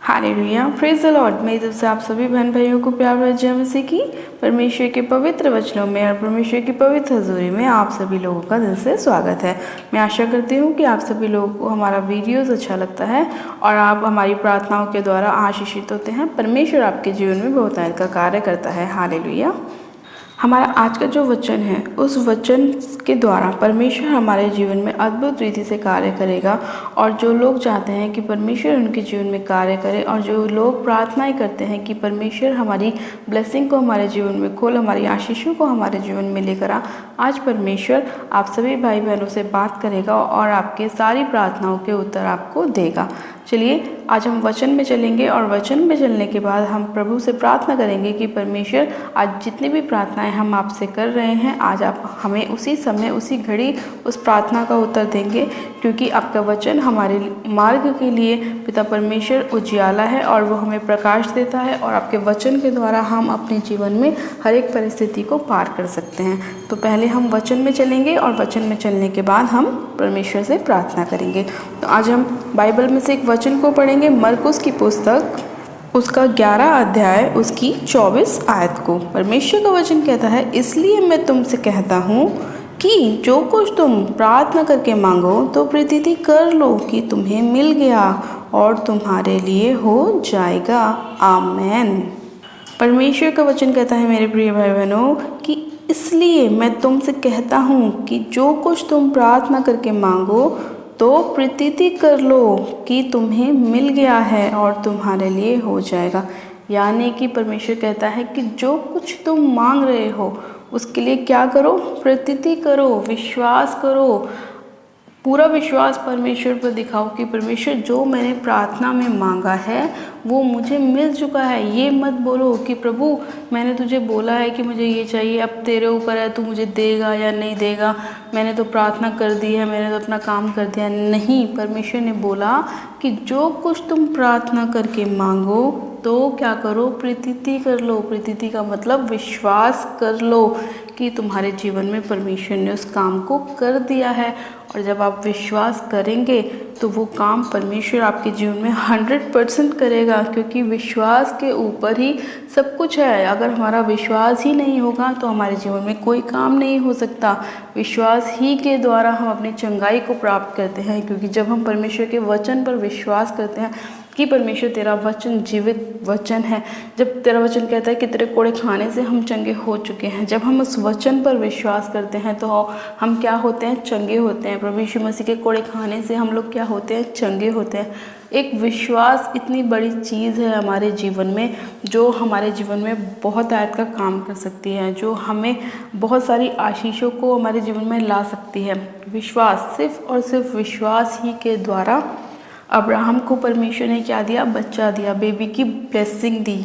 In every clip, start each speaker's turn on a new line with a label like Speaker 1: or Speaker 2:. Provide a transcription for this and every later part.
Speaker 1: Hallelujah, praise the Lord. मेरी तरफ से आप सभी बहन भाइयों को प्यार भरी जय मसीह की। परमेश्वर के पवित्र वचनों में और परमेश्वर की पवित्र हजूरी में आप सभी लोगों का दिल से स्वागत है। मैं आशा करती हूँ कि आप सभी लोगों को हमारा वीडियोस अच्छा लगता है और आप हमारी प्रार्थनाओं के द्वारा आशीषित होते हैं। परमेश्वर आपके जीवन में बहुतायत का कार्य करता है। हालेलुया। हमारा आज का जो वचन है उस वचन के द्वारा परमेश्वर हमारे जीवन में अद्भुत रीति से कार्य करेगा। और जो लोग चाहते हैं कि परमेश्वर उनके जीवन में कार्य करे और जो लोग प्रार्थनाएं करते हैं कि परमेश्वर हमारी ब्लेसिंग को हमारे जीवन में खोल, हमारी आशीषों को हमारे जीवन में लेकर आ, आज परमेश्वर आप सभी भाई बहनों से बात करेगा और आपके सारी प्रार्थनाओं के उत्तर आपको देगा। चलिए आज हम वचन में चलेंगे और वचन में चलने के बाद हम प्रभु से प्रार्थना करेंगे कि परमेश्वर आज जितनी भी प्रार्थनाएं हम आपसे कर रहे हैं आज आप हमें उसी समय उसी घड़ी उस प्रार्थना का उत्तर देंगे, क्योंकि आपका वचन हमारे मार्ग के लिए पिता परमेश्वर उजियाला है और वो हमें प्रकाश देता है और आपके वचन के द्वारा हम अपने जीवन में हर एक परिस्थिति को पार कर सकते हैं। तो पहले हम वचन में चलेंगे और वचन में चलने के बाद हम परमेश्वर से प्रार्थना करेंगे। तो आज हम बाइबल में से एक वचन को पढ़ेंगे, मरकुस की पुस्तक उसका 11 अध्याय उसकी 24 आयत को। परमेश्वर का वचन कहता है, इसलिए मैं तुमसे कहता हूँ कि जो कुछ तुम प्रार्थना करके मांगो तो प्रतीति कर लो कि तुम्हें मिल गया और तुम्हारे लिए हो जाएगा। आमेन। परमेश्वर का वचन कहता है मेरे प्रिय भाई बहनों कि इसलिए मैं तुमसे कहता हूँ कि जो कुछ तुम प्रार्थना करके मांगो तो प्रतीति कर लो कि तुम्हें मिल गया है और तुम्हारे लिए हो जाएगा। यानी कि परमेश्वर कहता है कि जो कुछ तुम मांग रहे हो उसके लिए क्या करो, प्रतीति करो, विश्वास करो, पूरा विश्वास परमेश्वर पर दिखाओ कि परमेश्वर जो मैंने प्रार्थना में मांगा है वो मुझे मिल चुका है। ये मत बोलो कि प्रभु मैंने तुझे बोला है कि मुझे ये चाहिए, अब तेरे ऊपर है, तू मुझे देगा या नहीं देगा, मैंने तो प्रार्थना कर दी है, मैंने तो अपना काम कर दिया। नहीं, परमेश्वर ने बोला कि जो कुछ तुम प्रार्थना करके मांगो तो क्या करो, प्रतीति कर लो। प्रतीति का मतलब विश्वास कर लो कि तुम्हारे जीवन में परमेश्वर ने उस काम को कर दिया है। और जब आप विश्वास करेंगे तो वो काम परमेश्वर आपके जीवन में 100% करेगा, क्योंकि विश्वास के ऊपर ही सब कुछ है। अगर हमारा विश्वास ही नहीं होगा तो हमारे जीवन में कोई काम नहीं हो सकता। विश्वास ही के द्वारा हम अपनी चंगाई को प्राप्त करते हैं, क्योंकि जब हम परमेश्वर के वचन पर विश्वास करते हैं कि परमेश्वर तेरा वचन जीवित वचन है, जब तेरा वचन कहता है कि तेरे कोड़े खाने से हम चंगे हो चुके हैं, जब हम उस वचन पर विश्वास करते हैं तो हम क्या होते हैं, चंगे होते हैं। प्रभु यीशु मसीह के कोड़े खाने से हम लोग क्या होते हैं, चंगे होते हैं। एक विश्वास इतनी बड़ी चीज़ है हमारे जीवन में, जो हमारे जीवन में बहुत आयत का काम कर सकती है, जो हमें बहुत सारी आशीषों को हमारे जीवन में ला सकती है। विश्वास, सिर्फ और सिर्फ विश्वास ही के द्वारा अब्राहम को परमेश्वर ने क्या दिया, बच्चा दिया, बेबी की ब्लेसिंग दी।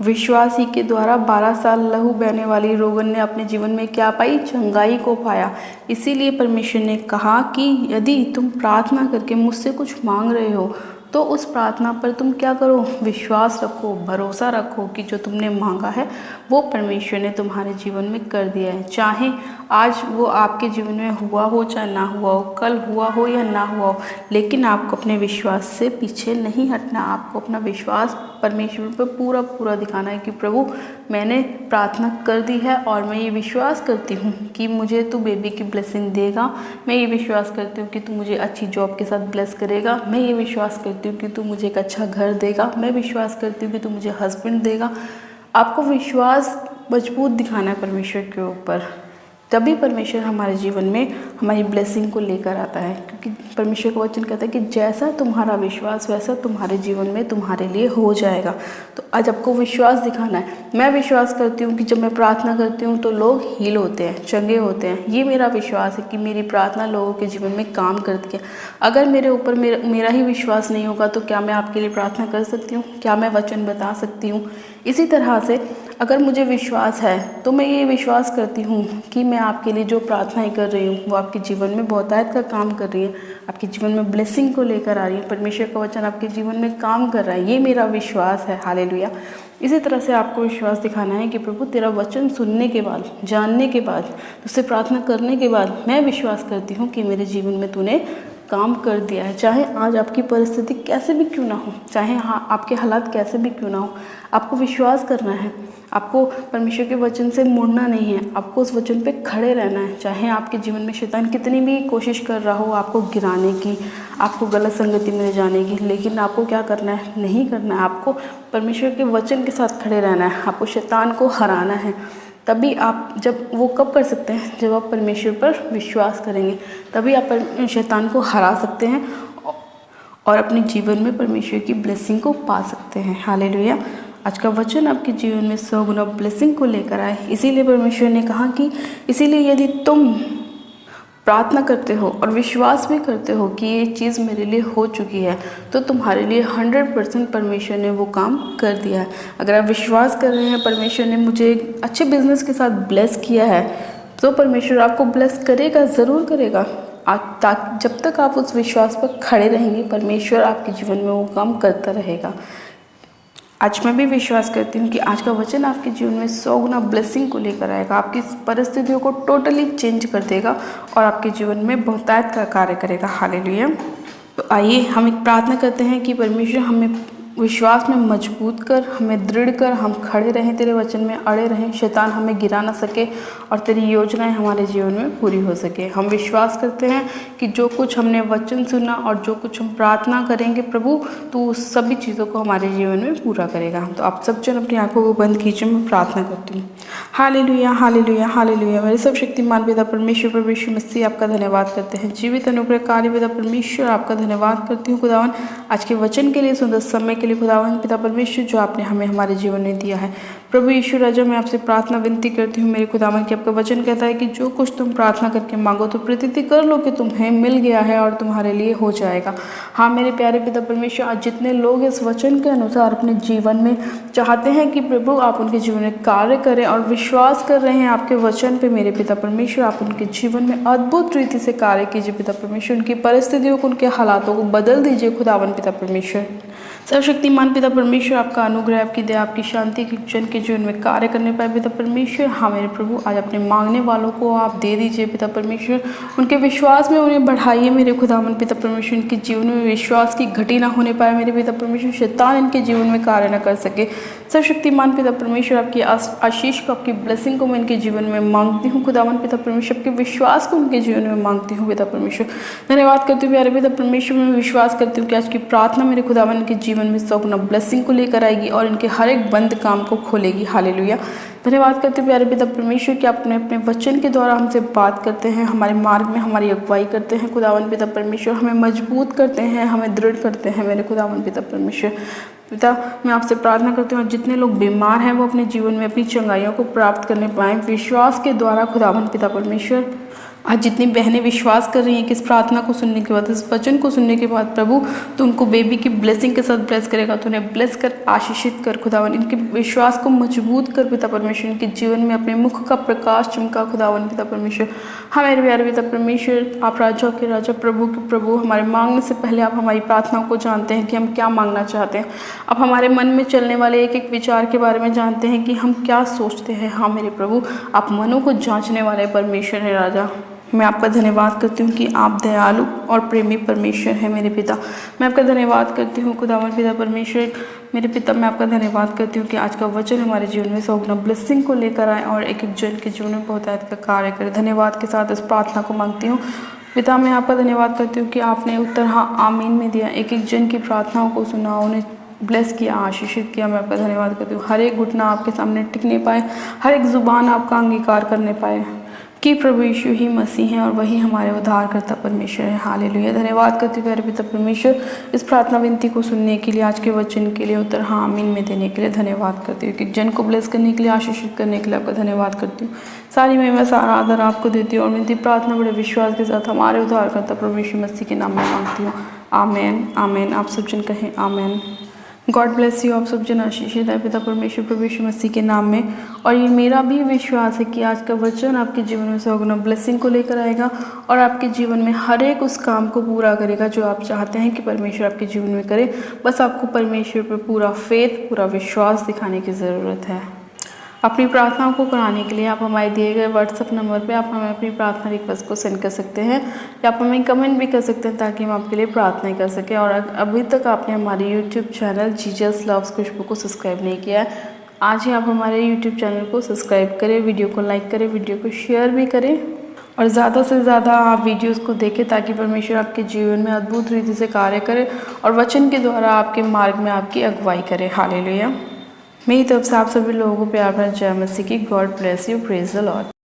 Speaker 1: विश्वास ही के द्वारा 12 साल लहू बहने वाली रोगन ने अपने जीवन में क्या पाई, चंगाई को पाया। इसीलिए परमेश्वर ने कहा कि यदि तुम प्रार्थना करके मुझसे कुछ मांग रहे हो तो उस प्रार्थना पर तुम क्या करो, विश्वास रखो, भरोसा रखो कि जो तुमने मांगा है वो परमेश्वर ने तुम्हारे जीवन में कर दिया है। चाहे आज वो आपके जीवन में हुआ हो चाहे ना हुआ हो, कल हुआ हो या ना हुआ हो, लेकिन आपको अपने विश्वास से पीछे नहीं हटना। आपको अपना विश्वास परमेश्वर पर पूरा पूरा दिखाना है कि प्रभु मैंने प्रार्थना कर दी है और मैं ये विश्वास करती हूँ कि मुझे तू बेबी की ब्लेसिंग देगा। मैं ये विश्वास करती हूँ कि तू मुझे अच्छी जॉब के साथ ब्लेस करेगा। मैं ये विश्वास करती हूँ कि तू मुझे एक अच्छा घर देगा। मैं विश्वास करती हूँ कि तू मुझे हस्बैंड देगा। आपको विश्वास मजबूत दिखाना है परमेश्वर के ऊपर, तभी परमेश्वर हमारे जीवन में हमारी ब्लेसिंग को लेकर आता है। क्योंकि परमेश्वर का वचन कहता है कि जैसा तुम्हारा विश्वास वैसा तुम्हारे जीवन में तुम्हारे लिए हो जाएगा। तो आज आपको विश्वास दिखाना है। मैं विश्वास करती हूँ कि जब मैं प्रार्थना करती हूँ तो लोग हील होते हैं, चंगे होते हैं। ये मेरा विश्वास है कि मेरी प्रार्थना लोगों के जीवन में काम करती है। अगर मेरे ऊपर मेरा ही विश्वास नहीं होगा तो क्या मैं आपके लिए प्रार्थना कर सकती हूँ, क्या मैं वचन बता सकती हूँ? इसी तरह से अगर मुझे विश्वास है तो मैं ये विश्वास करती हूँ कि मैं आपके लिए जो प्रार्थनाएं कर रही हूँ वो आपके जीवन में बहुतायत का काम कर रही है, आपके जीवन में ब्लेसिंग को लेकर आ रही है। परमेश्वर का वचन आपके जीवन में काम कर रहा है, ये मेरा विश्वास है। हालेलुया। इसी तरह से आपको विश्वास दिखाना है कि प्रभु तेरा वचन सुनने के बाद, जानने के बाद, तुझसे प्रार्थना करने के बाद मैं विश्वास करती हूँ कि मेरे जीवन में तूने काम कर दिया है। चाहे आज आपकी परिस्थिति कैसे भी क्यों ना हो, चाहे आपके हालात कैसे भी क्यों ना हो, आपको विश्वास करना है। आपको परमेश्वर के वचन से मुड़ना नहीं है, आपको उस वचन पे खड़े रहना है। चाहे आपके जीवन में शैतान कितनी भी कोशिश कर रहा हो आपको गिराने की, आपको गलत संगति में ले जाने की, लेकिन आपको क्या करना है? नहीं करना है। आपको परमेश्वर के वचन के साथ खड़े रहना है, आपको शैतान को हराना है। तभी आप जब वो कब कर सकते हैं? जब आप परमेश्वर पर विश्वास करेंगे, तभी आप शैतान को हरा सकते हैं और अपने जीवन में परमेश्वर की ब्लेसिंग को पा सकते हैं। हालेलुया। आज का वचन आपके जीवन में 100 गुना ब्लेसिंग को लेकर आए। इसीलिए परमेश्वर ने कहा कि इसीलिए यदि तुम प्रार्थना करते हो और विश्वास भी करते हो कि ये चीज़ मेरे लिए हो चुकी है, तो तुम्हारे लिए 100% परमेश्वर ने वो काम कर दिया है। अगर आप विश्वास कर रहे हैं परमेश्वर ने मुझे एक अच्छे बिजनेस के साथ ब्लेस किया है, तो परमेश्वर आपको ब्लेस करेगा, ज़रूर करेगा। जब तक आप उस विश्वास पर खड़े रहेंगे, परमेश्वर आपके जीवन में वो काम करता रहेगा। आज मैं भी विश्वास करती हूँ कि आज का वचन आपके जीवन में 100 गुना ब्लेसिंग को लेकर आएगा, आपकी परिस्थितियों को टोटली चेंज कर देगा और आपके जीवन में बहुतायत का कार्य करेगा। हालेलुया। तो आइए हम एक प्रार्थना करते हैं कि परमेश्वर हमें विश्वास में मजबूत कर, हमें दृढ़ कर, हम खड़े रहें, तेरे वचन में अड़े रहें, शैतान हमें गिरा ना सके और तेरी योजनाएं हमारे जीवन में पूरी हो सके। हम विश्वास करते हैं कि जो कुछ हमने वचन सुना और जो कुछ हम प्रार्थना करेंगे प्रभु, तो उस सभी चीज़ों को हमारे जीवन में पूरा करेगा। तो आप सब जन अपनी आंखों को बंद कीजिए, मैं प्रार्थना करती हूँ। Hallelujah, hallelujah, hallelujah. मेरे सब शक्तिमान पिता परमेश्वर, प्रभु यीशु मसीह आपका धन्यवाद करते हैं। जीवित अनुग्रहकारी पिता परमेश्वर आपका धन्यवाद करती हूँ खुदावन, आज के वचन के लिए, सुंदर समय के लिए खुदावन पिता परमेश्वर जो आपने हमें हमारे जीवन में दिया है। प्रभु यीशु राजा, मैं आपसे प्रार्थना विनती करती हूँ मेरे खुदावन कि आपका वचन कहता है कि जो कुछ तुम प्रार्थना करके मांगो तो प्रतीति कर लो कि तुम्हें मिल गया है और तुम्हारे लिए हो जाएगा। हाँ मेरे प्यारे पिता परमेश्वर, आज जितने लोग इस वचन के अनुसार अपने जीवन में चाहते हैं कि प्रभु आप उनके जीवन में कार्य करें और विश्वास कर रहे हैं आपके वचन पे, मेरे पिता परमेश्वर आप उनके जीवन में अद्भुत रीति से कार्य कीजिए पिता परमेश्वर। उनकी परिस्थितियों को, उनके हालातों को बदल दीजिए खुदावन पिता परमेश्वर। सर्वशक्तिमान पिता परमेश्वर आपका अनुग्रह, आपकी दया, आपकी शांति के जन के जीवन में कार्य करने पाए पिता परमेश्वर। हाँ मेरे प्रभु, आज अपने मांगने वालों को आप दे दीजिए पिता परमेश्वर, उनके विश्वास में उन्हें बढ़ाइए मेरे खुदावन पिता परमेश्वर। इनके जीवन में विश्वास की घटी ना होने पाए मेरे पिता परमेश्वर, शैतान इनके जीवन में कार्य न कर सके। सर्वशक्तिमान पिता परमेश्वर आपकी आशीष को, आपकी ब्लेसिंग को मैं इनके जीवन में मांगती हूँ खुदावन पिता परमेश्वर, आपके विश्वास को उनके जीवन में मांगती हूँ पिता परमेश्वर। धन्यवाद करती हूँ प्यारे पिता परमेश्वर, मैं विश्वास करती हूँ कि आज की प्रार्थना मेरे खुदावन के जीवन में 100 गुना ब्लेसिंग को लेकर आएगी और इनके हर एक बंद काम को खोलेगी। हालेलुया। धन्यवाद करते हैं प्यारे पिता परमेश्वर कि आप अपने वचन के द्वारा हमसे बात करते हैं, हमारे मार्ग में हमारी अगुवाई करते हैं खुदावन पिता परमेश्वर, हमें मजबूत करते हैं, हमें दृढ़ करते हैं मेरे खुदावन पिता परमेश्वर। पिता मैं आपसे प्रार्थना करती हूँ जितने लोग बीमार हैं वो अपने जीवन में अपनी चंगाइयों को प्राप्त करने पाएँ विश्वास के द्वारा खुदावन पिता परमेश्वर। आज जितनी बहनें विश्वास कर रही हैं कि इस प्रार्थना को सुनने के बाद, इस वचन को सुनने के बाद प्रभु तो उनको बेबी की ब्लेसिंग के साथ ब्लेस करेगा, तो उन्हें ब्लेस कर आशीषित कर खुदावन, इनके विश्वास को मजबूत कर पिता परमेश्वर, इनके जीवन में अपने मुख का प्रकाश चमका खुदावन पिता परमेश्वर। हाँ मेरे प्यारे पिता परमेश्वर, आप राजा के राजा, प्रभु के प्रभु, हमारे मांगने से पहले आप हमारी प्रार्थनाओं को जानते हैं कि हम क्या मांगना चाहते हैं। आप हमारे मन में चलने वाले एक एक विचार के बारे में जानते हैं कि हम क्या सोचते हैं। हाँ मेरे प्रभु, आप मनों को जांचने वाले परमेश्वर हैं राजा। मैं आपका धन्यवाद करती हूँ कि आप दयालु और प्रेमी परमेश्वर हैं मेरे पिता। मैं आपका धन्यवाद करती हूँ खुदावन पिता परमेश्वर। मेरे पिता मैं आपका धन्यवाद करती हूँ कि आज का वचन हमारे जीवन में 100 गुना ब्लेसिंग को लेकर आए और एक एक जन के जीवन में बहुतायत का कार्य करे। धन्यवाद के साथ इस प्रार्थना को मांगती हूँ पिता। मैं आपका धन्यवाद करती हूँ कि आपने उत्तर हाँ आमीन में दिया, एक एक जन की प्रार्थनाओं को सुना, उन्हें ब्लेस किया, आशीषित किया। मैं आपका धन्यवाद करती हूँ। हर एक घुटना आपके सामने टिकने पाए, हर एक जुबान आपका अंगीकार करने पाए कि प्रभु यीशु ही मसीह हैं और वही हमारे उद्धारकर्ता परमेश्वर है। हालेलुया। धन्यवाद करती हूँ प्यारे पिता परमेश्वर, इस प्रार्थना विनती को सुनने के लिए, आज के वचन के लिए उत्तर हाँ आमीन में देने के लिए धन्यवाद करती हूँ, कि जन को ब्लेस करने के लिए, आशीषित करने के लिए आपका धन्यवाद करती हूँ। सारी मैं सारा आदर आपको देती हूँ और विनती प्रार्थना बड़े विश्वास के साथ हमारे उद्धारकर्ता प्रभु यीशु मसीह के नाम में मांगती हूँ। आमेन, आमेन। आप सब जन कहें आमेन। God bless you. आप सब जन आशीषित है पिता परमेश्वर प्रभु यीशु मसीह के नाम में। और ये मेरा भी विश्वास है कि आज का वचन आपके जीवन में 100 गुना ब्लेसिंग को लेकर आएगा और आपके जीवन में हर एक उस काम को पूरा करेगा जो आप चाहते हैं कि परमेश्वर आपके जीवन में करे। बस आपको परमेश्वर पर पूरा फेथ, पूरा विश्वास दिखाने की ज़रूरत है। अपनी प्रार्थनाओं को कराने के लिए आप हमारे दिए गए व्हाट्सएप नंबर पे आप हमें अपनी प्रार्थना रिक्वेस्ट को सेंड कर सकते हैं या आप हमें कमेंट भी कर सकते हैं ताकि हम आपके लिए प्रार्थना कर सकें। और अभी तक आपने हमारे यूट्यूब चैनल जीजस लव्स खुशबू को सब्सक्राइब नहीं किया है, आज ही आप हमारे यूट्यूब चैनल को सब्सक्राइब करें, वीडियो को लाइक करें, वीडियो को शेयर भी करें और ज़्यादा से ज़्यादा आप वीडियोस को देखें ताकि परमेश्वर आपके जीवन में अद्भुत रीति से कार्य करे और वचन के द्वारा आपके मार्ग में आपकी अगुवाई करे। हालेलुया। मेरी तरफ से आप सभी लोगों को प्यार भरी जय मसीह की। God bless you. Praise the Lord.